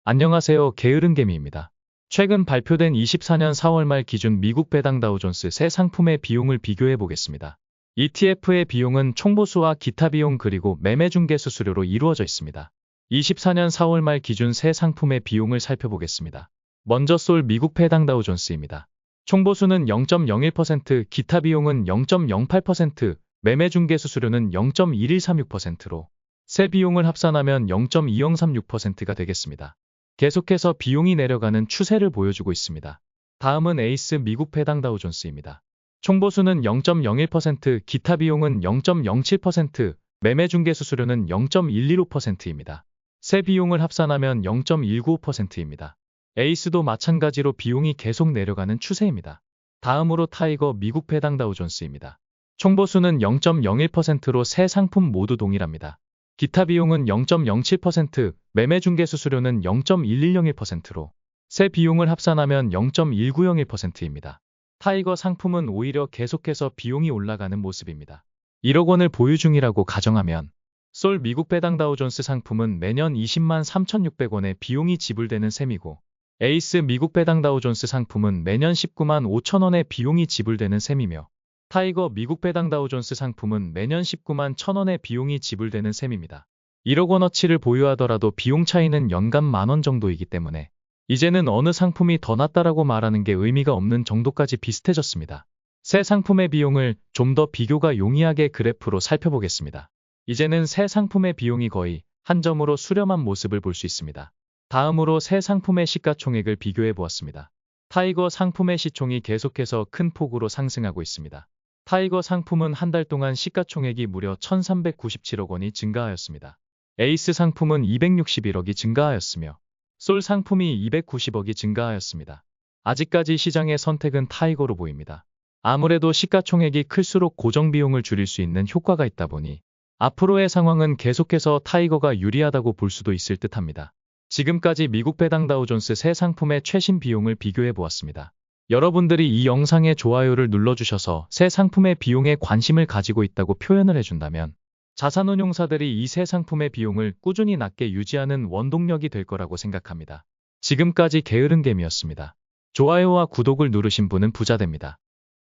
안녕하세요. 게으른개미입니다. 최근 발표된 24년 4월 말 기준 미국 배당 다우존스 새 상품의 비용을 비교해 보겠습니다. ETF의 비용은 총보수와 기타 비용 그리고 매매 중개 수수료로 이루어져 있습니다. 24년 4월 말 기준 새 상품의 비용을 살펴보겠습니다. 먼저 솔 미국 배당 다우존스입니다. 총보수는 0.01%, 기타 비용은 0.08%, 매매 중개 수수료는 0.1136%로 새 비용을 합산하면 0.2036%가 되겠습니다. 계속해서 비용이 내려가는 추세를 보여주고 있습니다. 다음은 에이스 미국 배당 다우존스입니다. 총보수는 0.01%, 기타 비용은 0.07%, 매매 중개 수수료는 0.115%입니다. 새 비용을 합산하면 0.195%입니다. 에이스도 마찬가지로 비용이 계속 내려가는 추세입니다. 다음으로 타이거 미국 배당 다우존스입니다. 총보수는 0.01%로 새 상품 모두 동일합니다. 기타 비용은 0.07%, 매매 중개 수수료는 0.1101%로 새 비용을 합산하면 0.1901%입니다. 타이거 상품은 오히려 계속해서 비용이 올라가는 모습입니다. 1억 원을 보유 중이라고 가정하면 솔 미국 배당 다우존스 상품은 매년 20만 3,600원의 비용이 지불되는 셈이고 에이스 미국 배당 다우존스 상품은 매년 19만 5천원의 비용이 지불되는 셈이며 타이거 미국 배당 다우존스 상품은 매년 19만 1,000원의 비용이 지불되는 셈입니다. 1억 원어치를 보유하더라도 비용 차이는 연간 만원 정도이기 때문에 이제는 어느 상품이 더 낫다라고 말하는 게 의미가 없는 정도까지 비슷해졌습니다. 새 상품의 비용을 좀 더 비교가 용이하게 그래프로 살펴보겠습니다. 이제는 새 상품의 비용이 거의 한 점으로 수렴한 모습을 볼 수 있습니다. 다음으로 새 상품의 시가총액을 비교해 보았습니다. 타이거 상품의 시총이 계속해서 큰 폭으로 상승하고 있습니다. 타이거 상품은 한 달 동안 시가총액이 무려 1,397억 원이 증가하였습니다. 에이스 상품은 261억이 증가하였으며 솔 상품이 290억이 증가하였습니다. 아직까지 시장의 선택은 타이거로 보입니다. 아무래도 시가총액이 클수록 고정비용을 줄일 수 있는 효과가 있다 보니 앞으로의 상황은 계속해서 타이거가 유리하다고 볼 수도 있을 듯합니다. 지금까지 미국 배당 다우존스 새 상품의 최신 비용을 비교해 보았습니다. 여러분들이 이 영상에 좋아요를 눌러주셔서 새 상품의 비용에 관심을 가지고 있다고 표현을 해준다면 자산운용사들이 이 새 상품의 비용을 꾸준히 낮게 유지하는 원동력이 될 거라고 생각합니다. 지금까지 게으른개미였습니다. 좋아요와 구독을 누르신 분은 부자 됩니다.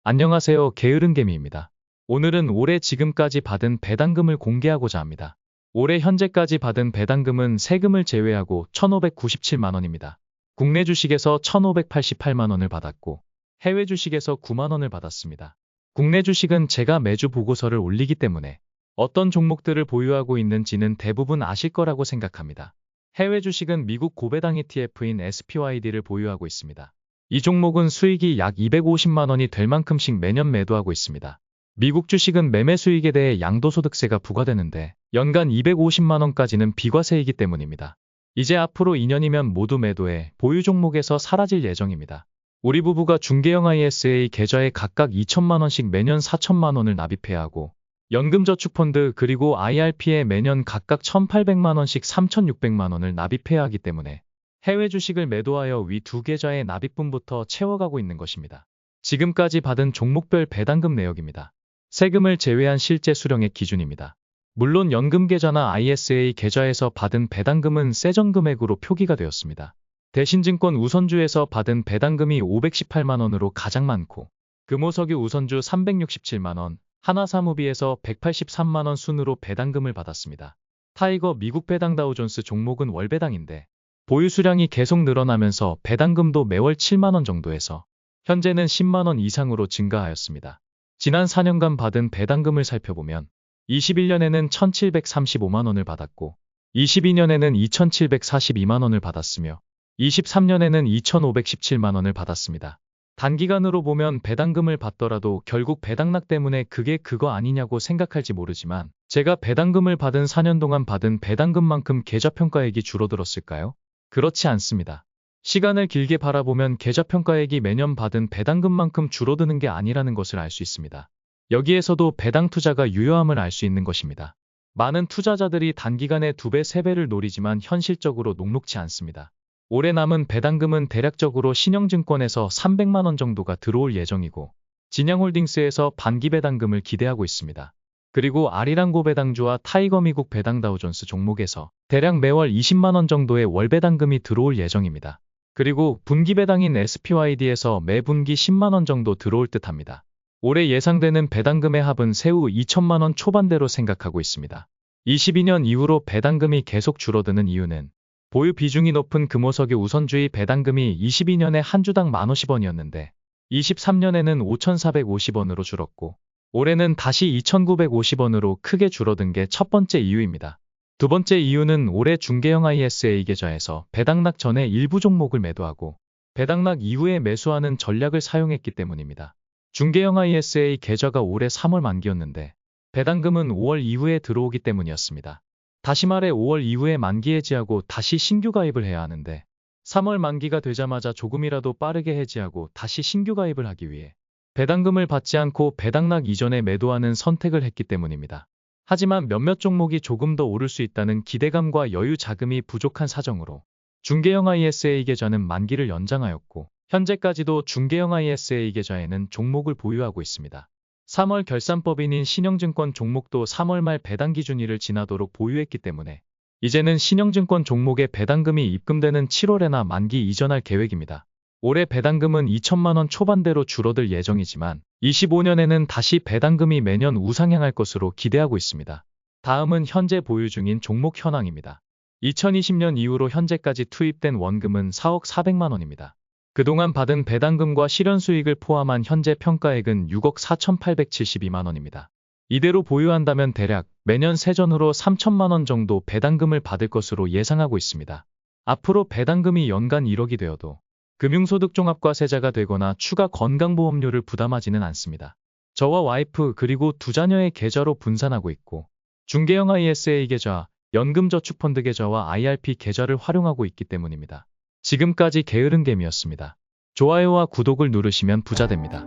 안녕하세요. 게으른개미입니다. 오늘은 올해 지금까지 받은 배당금을 공개하고자 합니다. 올해 현재까지 받은 배당금은 세금을 제외하고 1,597만원입니다. 국내 주식에서 1,588만원을 받았고 해외 주식에서 9만원을 받았습니다. 국내 주식은 제가 매주 보고서를 올리기 때문에 어떤 종목들을 보유하고 있는지는 대부분 아실 거라고 생각합니다. 해외 주식은 미국 고배당 ETF인 SPYD를 보유하고 있습니다. 이 종목은 수익이 약 250만원이 될 만큼씩 매년 매도하고 있습니다. 미국 주식은 매매 수익에 대해 양도소득세가 부과되는데 연간 250만원까지는 비과세이기 때문입니다. 이제 앞으로 2년이면 모두 매도해 보유 종목에서 사라질 예정입니다. 우리 부부가 중개형 ISA 계좌에 각각 2천만원씩 매년 4천만원을 납입해야 하고 연금저축펀드 그리고 IRP에 매년 각각 1,800만원씩 3,600만원을 납입해야 하기 때문에 해외 주식을 매도하여 위 두 계좌의 납입분부터 채워가고 있는 것입니다. 지금까지 받은 종목별 배당금 내역입니다. 세금을 제외한 실제 수령액 기준입니다. 물론 연금계좌나 ISA 계좌에서 받은 배당금은 세전 금액으로 표기가 되었습니다. 대신증권 우선주에서 받은 배당금이 518만원으로 가장 많고 금호석유 우선주 367만원, 하나사무비에서 183만원 순으로 배당금을 받았습니다. 타이거 미국 배당 다우존스 종목은 월배당인데 보유 수량이 계속 늘어나면서 배당금도 매월 7만원 정도에서 현재는 10만원 이상으로 증가하였습니다. 지난 4년간 받은 배당금을 살펴보면 21년에는 1,735만원을 받았고 22년에는 2,742만원을 받았으며 23년에는 2,517만원을 받았습니다. 단기간으로 보면 배당금을 받더라도 결국 배당락 때문에 그게 그거 아니냐고 생각할지 모르지만 제가 배당금을 받은 4년 동안 받은 배당금만큼 계좌평가액이 줄어들었을까요? 그렇지 않습니다. 시간을 길게 바라보면 계좌평가액이 매년 받은 배당금만큼 줄어드는 게 아니라는 것을 알 수 있습니다. 여기에서도 배당 투자가 유효함을 알 수 있는 것입니다. 많은 투자자들이 단기간에 2배, 3배를 노리지만 현실적으로 녹록지 않습니다. 올해 남은 배당금은 대략적으로 신영증권에서 300만원 정도가 들어올 예정이고 진양홀딩스에서 반기 배당금을 기대하고 있습니다. 그리고 아리랑고 배당주와 타이거 미국 배당 다우존스 종목에서 대략 매월 20만원 정도의 월 배당금이 들어올 예정입니다. 그리고 분기 배당인 SPYD에서 매분기 10만원 정도 들어올 듯 합니다. 올해 예상되는 배당금의 합은 세후 2천만원 초반대로 생각하고 있습니다. 22년 이후로 배당금이 계속 줄어드는 이유는 보유 비중이 높은 금호석유 우선주의 배당금이 22년에 한 주당 1,050원이었는데 23년에는 5,450원으로 줄었고 올해는 다시 2,950원으로 크게 줄어든 게 첫 번째 이유입니다. 두 번째 이유는 올해 중개형 ISA 계좌에서 배당락 전에 일부 종목을 매도하고 배당락 이후에 매수하는 전략을 사용했기 때문입니다. 중개형 ISA 계좌가 올해 3월 만기였는데 배당금은 5월 이후에 들어오기 때문이었습니다. 다시 말해 5월 이후에 만기 해지하고 다시 신규 가입을 해야 하는데 3월 만기가 되자마자 조금이라도 빠르게 해지하고 다시 신규 가입을 하기 위해 배당금을 받지 않고 배당락 이전에 매도하는 선택을 했기 때문입니다. 하지만 몇몇 종목이 조금 더 오를 수 있다는 기대감과 여유 자금이 부족한 사정으로 중개형 ISA 계좌는 만기를 연장하였고 현재까지도 중개형 ISA 계좌에는 종목을 보유하고 있습니다. 3월 결산법인인 신영증권 종목도 3월 말 배당 기준일을 지나도록 보유했기 때문에 이제는 신영증권 종목의 배당금이 입금되는 7월에나 만기 이전할 계획입니다. 올해 배당금은 2천만원 초반대로 줄어들 예정이지만 25년에는 다시 배당금이 매년 우상향할 것으로 기대하고 있습니다. 다음은 현재 보유 중인 종목 현황입니다. 2020년 이후로 현재까지 투입된 원금은 4억 4백만원입니다. 그동안 받은 배당금과 실현 수익을 포함한 현재 평가액은 6억 4,872만원입니다. 이대로 보유한다면 대략 매년 세전으로 3천만원 정도 배당금을 받을 것으로 예상하고 있습니다. 앞으로 배당금이 연간 1억이 되어도 금융소득 종합과세자가 되거나 추가 건강보험료를 부담하지는 않습니다. 저와 와이프 그리고 두 자녀의 계좌로 분산하고 있고 중개형 ISA 계좌, 연금저축펀드 계좌와 IRP 계좌를 활용하고 있기 때문입니다. 지금까지 게으른개미였습니다. 좋아요와 구독을 누르시면 부자 됩니다.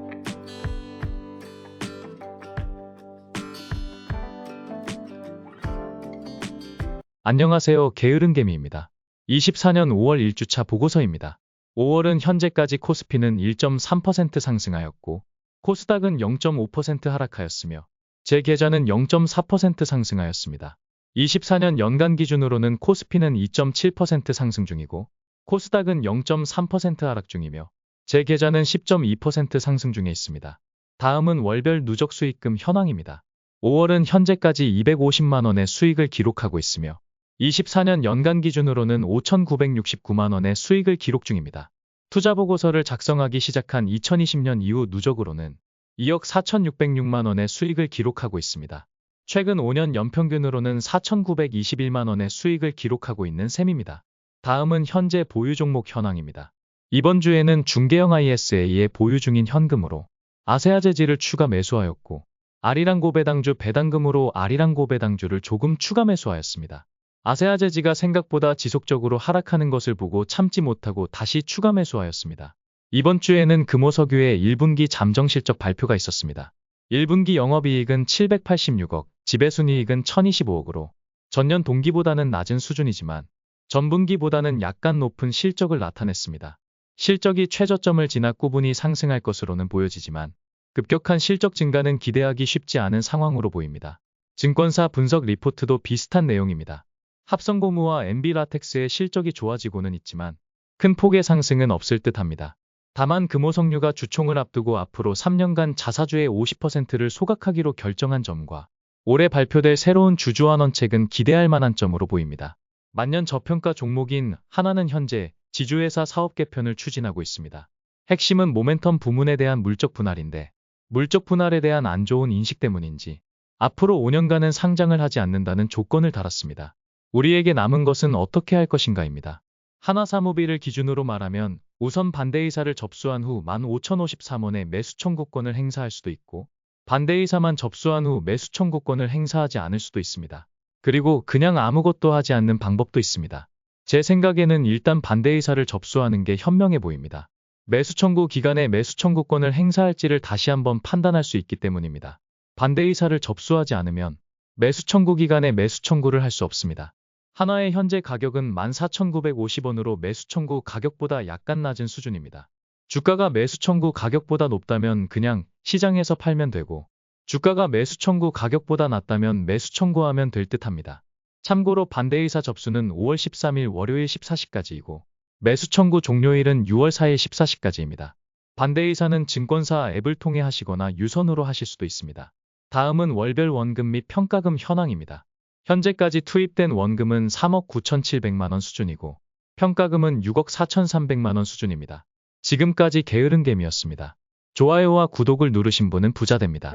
안녕하세요. 게으른개미입니다. 24년 5월 1주차 보고서입니다. 5월은 현재까지 코스피는 1.3% 상승하였고 코스닥은 0.5% 하락하였으며 제 계좌는 0.4% 상승하였습니다. 24년 연간 기준으로는 코스피는 2.7% 상승 중이고 코스닥은 0.3% 하락 중이며 제 계좌는 10.2% 상승 중에 있습니다. 다음은 월별 누적 수익금 현황입니다. 5월은 현재까지 250만원의 수익을 기록하고 있으며 24년 연간 기준으로는 5,969만원의 수익을 기록 중입니다. 투자보고서를 작성하기 시작한 2020년 이후 누적으로는 2억 4,606만원의 수익을 기록하고 있습니다. 최근 5년 연평균으로는 4,921만원의 수익을 기록하고 있는 셈입니다. 다음은 현재 보유 종목 현황입니다. 이번 주에는 중개형 ISA에 보유 중인 현금으로 아세아재질을 추가 매수하였고 아리랑고 배당주 배당금으로 아리랑고 배당주를 조금 추가 매수하였습니다. 아세아재지가 생각보다 지속적으로 하락하는 것을 보고 참지 못하고 다시 추가 매수하였습니다. 이번 주에는 금호석유의 1분기 잠정실적 발표가 있었습니다. 1분기 영업이익은 786억, 지배순이익은 1,025억으로 전년 동기보다는 낮은 수준이지만 전분기보다는 약간 높은 실적을 나타냈습니다. 실적이 최저점을 지나 꾸준히 상승할 것으로는 보여지지만 급격한 실적 증가는 기대하기 쉽지 않은 상황으로 보입니다. 증권사 분석 리포트도 비슷한 내용입니다. 합성고무와 MB라텍스의 실적이 좋아지고는 있지만 큰 폭의 상승은 없을 듯합니다. 다만 금호석유가 주총을 앞두고 앞으로 3년간 자사주의 50%를 소각하기로 결정한 점과 올해 발표될 새로운 주주환원책은 기대할 만한 점으로 보입니다. 만년 저평가 종목인 하나는 현재 지주회사 사업 개편을 추진하고 있습니다. 핵심은 모멘텀 부문에 대한 물적 분할인데 물적 분할에 대한 안 좋은 인식 때문인지 앞으로 5년간은 상장을 하지 않는다는 조건을 달았습니다. 우리에게 남은 것은 어떻게 할 것인가입니다. 하나사무비를 기준으로 말하면 우선 반대이사를 접수한 후 15,053원의 매수 청구권을 행사할 수도 있고 반대이사만 접수한 후 매수 청구권을 행사하지 않을 수도 있습니다. 그리고 그냥 아무것도 하지 않는 방법도 있습니다. 제 생각에는 일단 반대이사를 접수하는 게 현명해 보입니다. 매수 청구 기간에 매수 청구권을 행사할지를 다시 한번 판단할 수 있기 때문입니다. 반대이사를 접수하지 않으면 매수 청구 기간에 매수 청구를 할 수 없습니다. 하나의 현재 가격은 14,950원으로 매수 청구 가격보다 약간 낮은 수준입니다. 주가가 매수 청구 가격보다 높다면 그냥 시장에서 팔면 되고 주가가 매수 청구 가격보다 낮다면 매수 청구하면 될 듯합니다. 참고로 반대의사 접수는 5월 13일 월요일 14시까지이고 매수 청구 종료일은 6월 4일 14시까지입니다. 반대의사는 증권사 앱을 통해 하시거나 유선으로 하실 수도 있습니다. 다음은 월별 원금 및 평가금 현황입니다. 현재까지 투입된 원금은 3억 9,700만 원 수준이고 평가금은 6억 4,300만 원 수준입니다. 지금까지 게으른개미였습니다. 좋아요와 구독을 누르신 분은 부자 됩니다.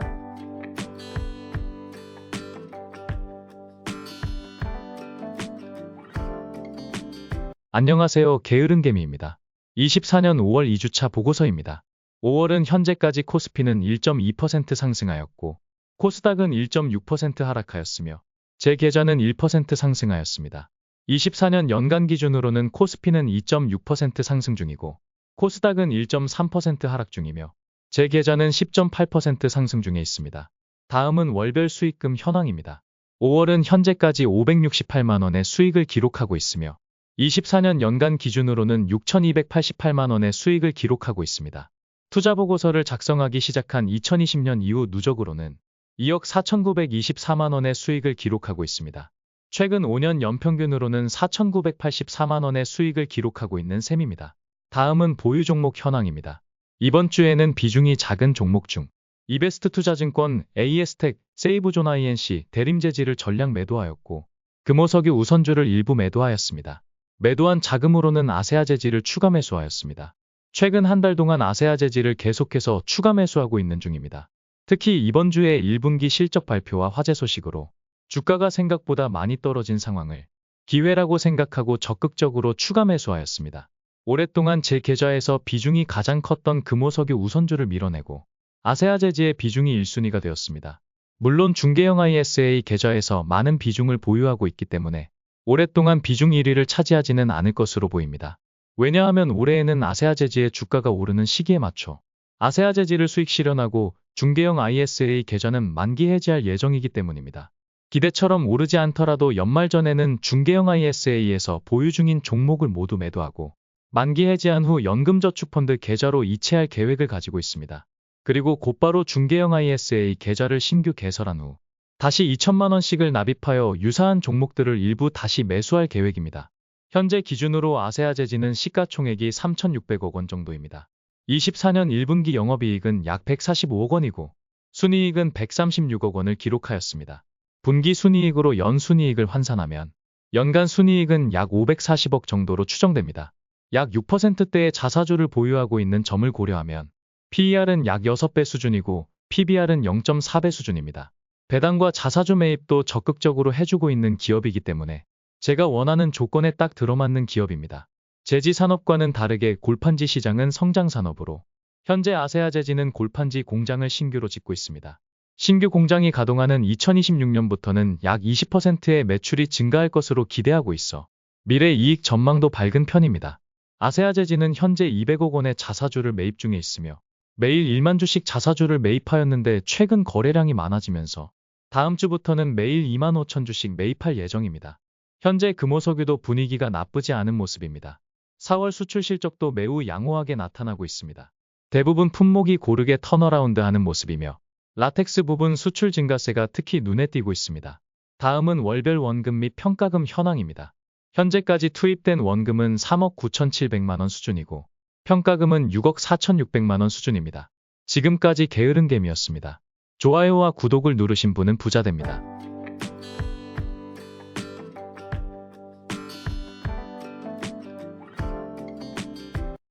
안녕하세요. 게으른개미입니다. 24년 5월 2주차 보고서입니다. 5월은 현재까지 코스피는 1.2% 상승하였고 코스닥은 1.6% 하락하였으며 제 계좌는 1% 상승하였습니다. 24년 연간 기준으로는 코스피는 2.6% 상승 중이고 코스닥은 1.3% 하락 중이며 제 계좌는 10.8% 상승 중에 있습니다. 다음은 월별 수익금 현황입니다. 5월은 현재까지 568만 원의 수익을 기록하고 있으며 24년 연간 기준으로는 6,288만 원의 수익을 기록하고 있습니다. 투자보고서를 작성하기 시작한 2020년 이후 누적으로는 2억 4,924만 원의 수익을 기록하고 있습니다. 최근 5년 연평균으로는 4,984만 원의 수익을 기록하고 있는 셈입니다. 다음은 보유 종목 현황입니다. 이번 주에는 비중이 작은 종목 중 이베스트 투자증권, AS텍, 세이브존 INC, 대림재질을 전량 매도하였고 금호석유 우선주를 일부 매도하였습니다. 매도한 자금으로는 아세아재질을 추가 매수하였습니다. 최근 한 달 동안 아세아재질을 계속해서 추가 매수하고 있는 중입니다. 특히 이번 주에 1분기 실적 발표와 화제 소식으로 주가가 생각보다 많이 떨어진 상황을 기회라고 생각하고 적극적으로 추가 매수하였습니다. 오랫동안 제 계좌에서 비중이 가장 컸던 금호석유 우선주를 밀어내고 아세아재질의 비중이 1순위가 되었습니다. 물론 중개형 ISA 계좌에서 많은 비중을 보유하고 있기 때문에 오랫동안 비중 1위를 차지하지는 않을 것으로 보입니다. 왜냐하면 올해에는 아세아재질의 주가가 오르는 시기에 맞춰 아세아재질을 수익 실현하고 중개형 ISA 계좌는 만기 해지할 예정이기 때문입니다. 기대처럼 오르지 않더라도 연말 전에는 중개형 ISA에서 보유 중인 종목을 모두 매도하고 만기 해지한 후 연금저축펀드 계좌로 이체할 계획을 가지고 있습니다. 그리고 곧바로 중개형 ISA 계좌를 신규 개설한 후 다시 2천만 원씩을 납입하여 유사한 종목들을 일부 다시 매수할 계획입니다. 현재 기준으로 아세아재질은 시가총액이 3,600억 원 정도입니다. 24년 1분기 영업이익은 약 145억 원이고 순이익은 136억 원을 기록하였습니다. 분기 순이익으로 연순이익을 환산하면 연간 순이익은 약 540억 정도로 추정됩니다. 약 6%대의 자사주를 보유하고 있는 점을 고려하면 PER은 약 6배 수준이고 PBR은 0.4배 수준입니다. 배당과 자사주 매입도 적극적으로 해주고 있는 기업이기 때문에 제가 원하는 조건에 딱 들어맞는 기업입니다. 제지산업과는 다르게 골판지 시장은 성장산업으로 현재 아세아재질은 골판지 공장을 신규로 짓고 있습니다. 신규 공장이 가동하는 2026년부터는 약 20%의 매출이 증가할 것으로 기대하고 있어 미래 이익 전망도 밝은 편입니다. 아세아재질은 현재 200억 원의 자사주를 매입 중에 있으며 매일 1만 주씩 자사주를 매입하였는데 최근 거래량이 많아지면서 다음 주부터는 매일 2만 5천 주씩 매입할 예정입니다. 현재 금호석유도 분위기가 나쁘지 않은 모습입니다. 4월 수출 실적도 매우 양호하게 나타나고 있습니다. 대부분 품목이 고르게 턴어라운드하는 모습이며 라텍스 부분 수출 증가세가 특히 눈에 띄고 있습니다. 다음은 월별 원금 및 평가금 현황입니다. 현재까지 투입된 원금은 3억 9,700만 원 수준이고 평가금은 6억 4,600만 원 수준입니다. 지금까지 게으른개미였습니다. 좋아요와 구독을 누르신 분은 부자 됩니다.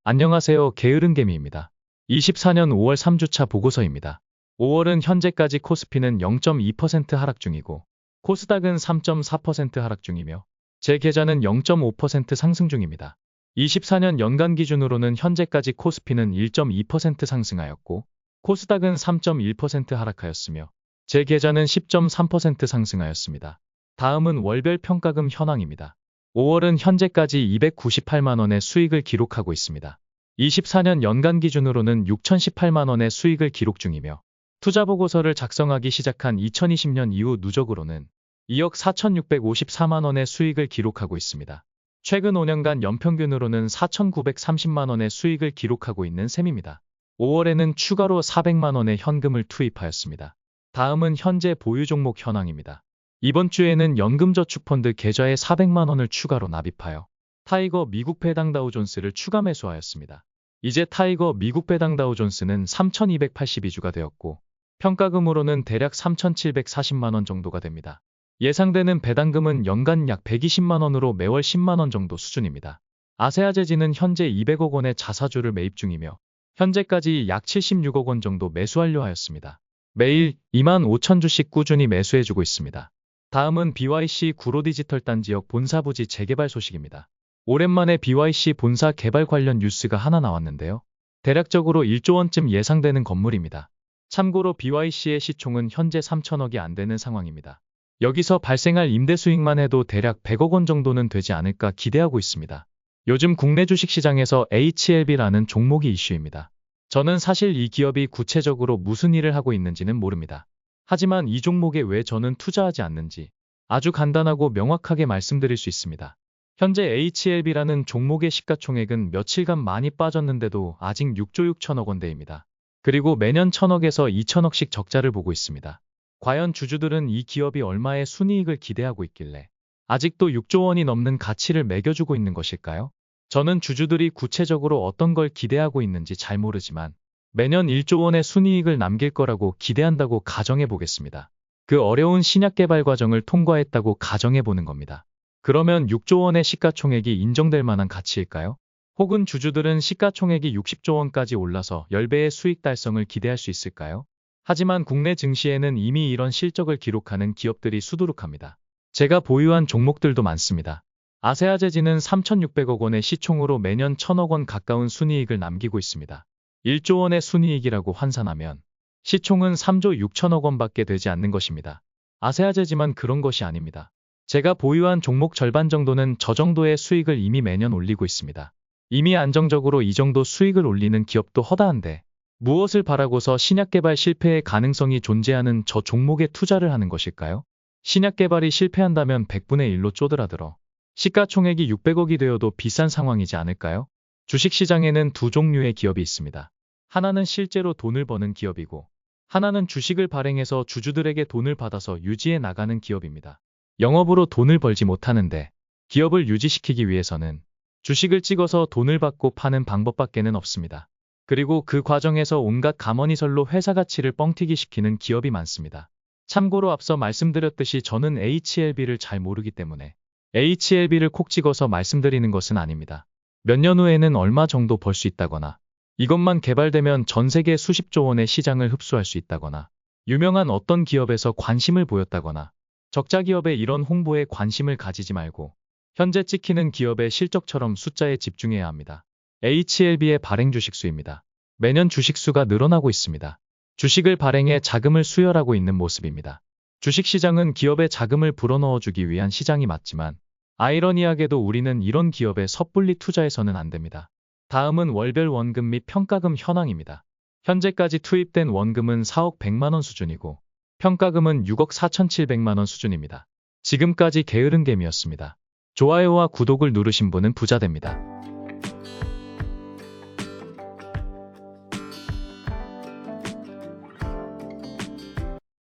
안녕하세요. 게으른개미입니다. 24년 5월 3주차 보고서입니다. 5월은 현재까지 코스피는 0.2% 하락 중이고 코스닥은 3.4% 하락 중이며 제 계좌는 0.5% 상승 중입니다. 24년 연간 기준으로는 현재까지 코스피는 1.2% 상승하였고 코스닥은 3.1% 하락하였으며 제 계좌는 10.3% 상승하였습니다. 다음은 월별 평가금 현황입니다. 5월은 현재까지 298만 원의 수익을 기록하고 있습니다. 24년 연간 기준으로는 6,018만 원의 수익을 기록 중이며 투자보고서를 작성하기 시작한 2020년 이후 누적으로는 2억 4,654만 원의 수익을 기록하고 있습니다. 최근 5년간 연평균으로는 4,930만 원의 수익을 기록하고 있는 셈입니다. 5월에는 추가로 400만 원의 현금을 투입하였습니다. 다음은 현재 보유 종목 현황입니다. 이번 주에는 연금저축펀드 계좌에 400만 원을 추가로 납입하여 타이거 미국 배당 다우존스를 추가 매수하였습니다. 이제 타이거 미국 배당 다우존스는 3,282주가 되었고 평가금으로는 대략 3,740만 원 정도가 됩니다. 예상되는 배당금은 연간 약 120만 원으로 매월 10만 원 정도 수준입니다. 아세아제지는 현재 200억 원의 자사주를 매입 중이며 현재까지 약 76억 원 정도 매수 완료하였습니다. 매일 2만 5천 주씩 꾸준히 매수해주고 있습니다. 다음은 BYC 구로디지털 단지역 본사 부지 재개발 소식입니다. 오랜만에 BYC 본사 개발 관련 뉴스가 하나 나왔는데요. 대략적으로 1조 원쯤 예상되는 건물입니다. 참고로 BYC의 시총은 현재 3천억이 안 되는 상황입니다. 여기서 발생할 임대 수익만 해도 대략 100억 원 정도는 되지 않을까 기대하고 있습니다. 요즘 국내 주식시장에서 HLB라는 종목이 이슈입니다. 저는 사실 이 기업이 구체적으로 무슨 일을 하고 있는지는 모릅니다. 하지만 이 종목에 왜 저는 투자하지 않는지 아주 간단하고 명확하게 말씀드릴 수 있습니다. 현재 HLB라는 종목의 시가총액은 며칠간 많이 빠졌는데도 아직 6조 6천억 원대입니다. 그리고 매년 1천억에서 2천억씩 적자를 보고 있습니다. 과연 주주들은 이 기업이 얼마의 순이익을 기대하고 있길래 아직도 6조 원이 넘는 가치를 매겨주고 있는 것일까요? 저는 주주들이 구체적으로 어떤 걸 기대하고 있는지 잘 모르지만 매년 1조 원의 순이익을 남길 거라고 기대한다고 가정해 보겠습니다. 그 어려운 신약 개발 과정을 통과했다고 가정해 보는 겁니다. 그러면 6조 원의 시가총액이 인정될 만한 가치일까요? 혹은 주주들은 시가총액이 60조 원까지 올라서 10배의 수익 달성을 기대할 수 있을까요? 하지만 국내 증시에는 이미 이런 실적을 기록하는 기업들이 수두룩합니다. 제가 보유한 종목들도 많습니다. 아세아제지는 3,600억 원의 시총으로 매년 1,000억 원 가까운 순이익을 남기고 있습니다. 1조 원의 순이익이라고 환산하면 시총은 3조 6천억 원밖에 되지 않는 것입니다. 아세아제지만 그런 것이 아닙니다. 제가 보유한 종목 절반 정도는 저 정도의 수익을 이미 매년 올리고 있습니다. 이미 안정적으로 이 정도 수익을 올리는 기업도 허다한데 무엇을 바라고서 신약 개발 실패의 가능성이 존재하는 저 종목에 투자를 하는 것일까요? 신약 개발이 실패한다면 100분의 1로 쪼드라들어 시가총액이 600억이 되어도 비싼 상황이지 않을까요? 주식시장에는 두 종류의 기업이 있습니다. 하나는 실제로 돈을 버는 기업이고 하나는 주식을 발행해서 주주들에게 돈을 받아서 유지해 나가는 기업입니다. 영업으로 돈을 벌지 못하는데 기업을 유지시키기 위해서는 주식을 찍어서 돈을 받고 파는 방법밖에는 없습니다. 그리고 그 과정에서 온갖 가머니설로 회사 가치를 뻥튀기 시키는 기업이 많습니다. 참고로 앞서 말씀드렸듯이 저는 HLB를 잘 모르기 때문에 HLB를 콕 찍어서 말씀드리는 것은 아닙니다. 몇 년 후에는 얼마 정도 벌 수 있다거나 이것만 개발되면 전 세계 수십조 원의 시장을 흡수할 수 있다거나 유명한 어떤 기업에서 관심을 보였다거나 적자 기업의 이런 홍보에 관심을 가지지 말고 현재 찍히는 기업의 실적처럼 숫자에 집중해야 합니다. HLB의 발행 주식수입니다. 매년 주식수가 늘어나고 있습니다. 주식을 발행해 자금을 수혈하고 있는 모습입니다. 주식시장은 기업의 자금을 불어넣어주기 위한 시장이 맞지만 아이러니하게도 우리는 이런 기업에 섣불리 투자해서는 안 됩니다. 다음은 월별 원금 및 평가금 현황입니다. 현재까지 투입된 원금은 4억 100만 원 수준이고 평가금은 6억 4,700만 원 수준입니다. 지금까지 게으른개미였습니다. 좋아요와 구독을 누르신 분은 부자 됩니다.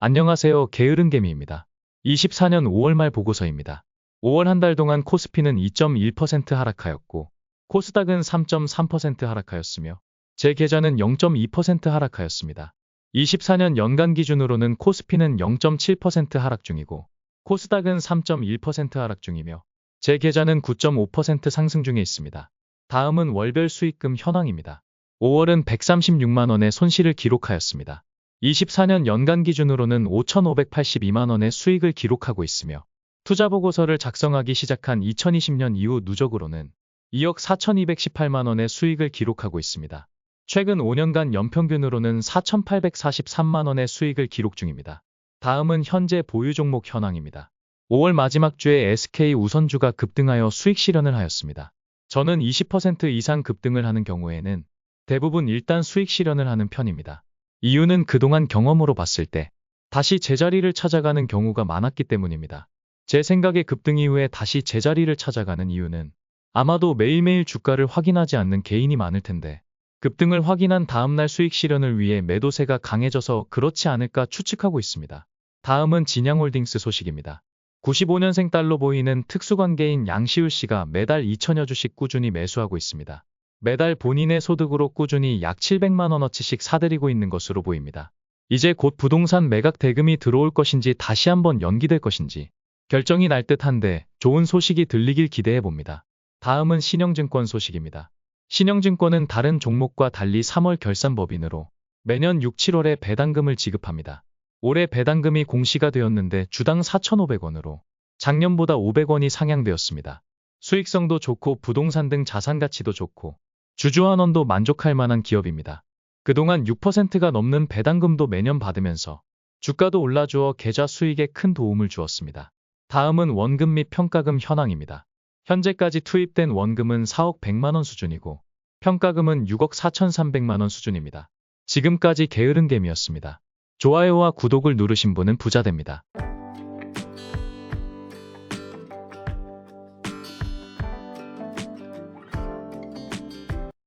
안녕하세요. 게으른개미입니다. 24년 5월 말 보고서입니다. 5월 한 달 동안 코스피는 2.1% 하락하였고 코스닥은 3.3% 하락하였으며 제 계좌는 0.2% 하락하였습니다. 24년 연간 기준으로는 코스피는 0.7% 하락 중이고 코스닥은 3.1% 하락 중이며 제 계좌는 9.5% 상승 중에 있습니다. 다음은 월별 수익금 현황입니다. 5월은 136만 원의 손실을 기록하였습니다. 24년 연간 기준으로는 5,582만 원의 수익을 기록하고 있으며 투자보고서를 작성하기 시작한 2020년 이후 누적으로는 2억 4,218만 원의 수익을 기록하고 있습니다. 최근 5년간 연평균으로는 4,843만 원의 수익을 기록 중입니다. 다음은 현재 보유 종목 현황입니다. 5월 마지막 주에 SK 우선주가 급등하여 수익 실현을 하였습니다. 저는 20% 이상 급등을 하는 경우에는 대부분 일단 수익 실현을 하는 편입니다. 이유는 그동안 경험으로 봤을 때 다시 제자리를 찾아가는 경우가 많았기 때문입니다. 제 생각에 급등 이후에 다시 제자리를 찾아가는 이유는 아마도 매일매일 주가를 확인하지 않는 개인이 많을 텐데 급등을 확인한 다음날 수익 실현을 위해 매도세가 강해져서 그렇지 않을까 추측하고 있습니다. 다음은 진양홀딩스 소식입니다. 95년생 딸로 보이는 특수관계인 양시울 씨가 매달 2천여 주씩 꾸준히 매수하고 있습니다. 매달 본인의 소득으로 꾸준히 약 700만 원어치씩 사들이고 있는 것으로 보입니다. 이제 곧 부동산 매각 대금이 들어올 것인지 다시 한번 연기될 것인지 결정이 날 듯한데 좋은 소식이 들리길 기대해 봅니다. 다음은 신영증권 소식입니다. 신영증권은 다른 종목과 달리 3월 결산법인으로 매년 6, 7월에 배당금을 지급합니다. 올해 배당금이 공시가 되었는데 주당 4,500원으로 작년보다 500원이 상향되었습니다. 수익성도 좋고 부동산 등 자산 가치도 좋고 주주환원도 만족할 만한 기업입니다. 그동안 6%가 넘는 배당금도 매년 받으면서 주가도 올라주어 계좌 수익에 큰 도움을 주었습니다. 다음은 원금 및 평가금 현황입니다. 현재까지 투입된 원금은 4억 100만 원 수준이고 평가금은 6억 4,300만 원 수준입니다. 지금까지 게으른겜이었습니다. 좋아요와 구독을 누르신 분은 부자 됩니다.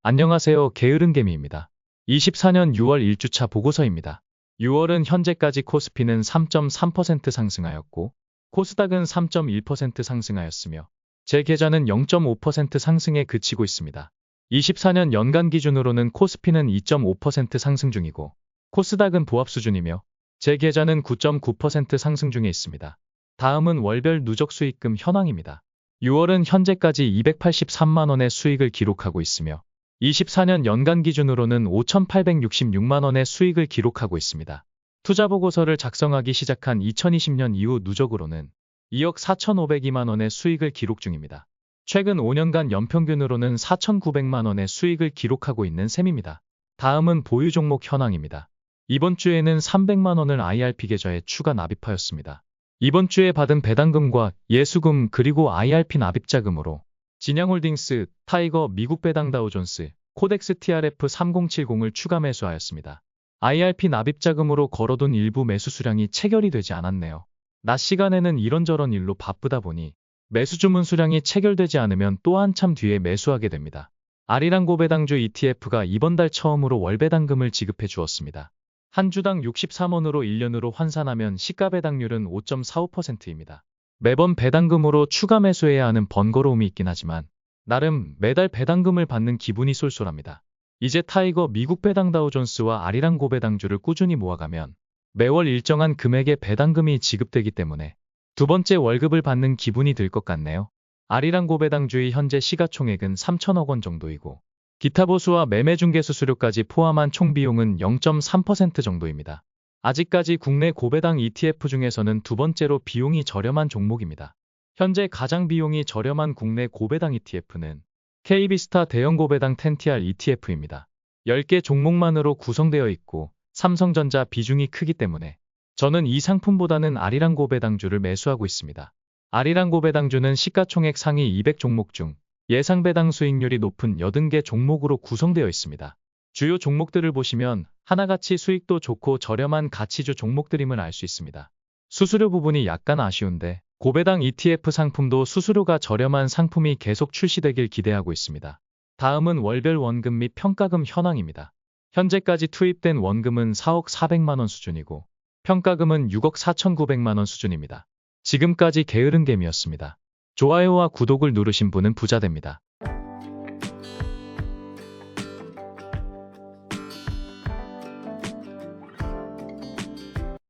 안녕하세요. 게으른개미입니다. 24년 6월 1주차 보고서입니다. 6월은 현재까지 코스피는 3.3% 상승하였고 코스닥은 3.1% 상승하였으며 제 계좌는 0.5% 상승에 그치고 있습니다. 24년 연간 기준으로는 코스피는 2.5% 상승 중이고 코스닥은 보합 수준이며 제 계좌는 9.9% 상승 중에 있습니다. 다음은 월별 누적 수익금 현황입니다. 6월은 현재까지 283만 원의 수익을 기록하고 있으며 24년 연간 기준으로는 5,866만 원의 수익을 기록하고 있습니다. 투자 보고서를 작성하기 시작한 2020년 이후 누적으로는 2억 4,502만 원의 수익을 기록 중입니다. 최근 5년간 연평균으로는 4,900만 원의 수익을 기록하고 있는 셈입니다. 다음은 보유 종목 현황입니다. 이번 주에는 300만 원을 IRP 계좌에 추가 납입하였습니다. 이번 주에 받은 배당금과 예수금 그리고 IRP 납입 자금으로 진양홀딩스, 타이거, 미국 배당 다우존스, 코덱스 TRF3070을 추가 매수하였습니다. IRP 납입 자금으로 걸어둔 일부 매수 수량이 체결이 되지 않았네요. 낮 시간에는 이런저런 일로 바쁘다 보니 매수 주문 수량이 체결되지 않으면 또 한참 뒤에 매수하게 됩니다. 아리랑 고배당주 ETF가 이번 달 처음으로 월 배당금을 지급해 주었습니다. 한 주당 63원으로 1년으로 환산하면 시가 배당률은 5.45%입니다. 매번 배당금으로 추가 매수해야 하는 번거로움이 있긴 하지만 나름 매달 배당금을 받는 기분이 쏠쏠합니다. 이제 타이거, 미국 배당 다우존스와 아리랑 고배당주를 꾸준히 모아가면 매월 일정한 금액의 배당금이 지급되기 때문에 두 번째 월급을 받는 기분이 들 것 같네요. 아리랑 고배당주의 현재 시가총액은 3천억 원 정도이고 기타 보수와 매매 중개 수수료까지 포함한 총 비용은 0.3% 정도입니다. 아직까지 국내 고배당 ETF 중에서는 두 번째로 비용이 저렴한 종목입니다. 현재 가장 비용이 저렴한 국내 고배당 ETF는 KB스타 대형 고배당 10TR ETF입니다. 10개 종목만으로 구성되어 있고 삼성전자 비중이 크기 때문에 저는 이 상품보다는 아리랑 고배당주를 매수하고 있습니다. 아리랑 고배당주는 시가총액 상위 200 종목 중 예상 배당 수익률이 높은 80개 종목으로 구성되어 있습니다. 주요 종목들을 보시면 하나같이 수익도 좋고 저렴한 가치주 종목들임을 알 수 있습니다. 수수료 부분이 약간 아쉬운데 고배당 ETF 상품도 수수료가 저렴한 상품이 계속 출시되길 기대하고 있습니다. 다음은 월별 원금 및 평가금 현황입니다. 현재까지 투입된 원금은 4억 400만 원 수준이고 평가금은 6억 4,900만 원 수준입니다. 지금까지 게으른겜이었습니다. 좋아요와 구독을 누르신 분은 부자 됩니다.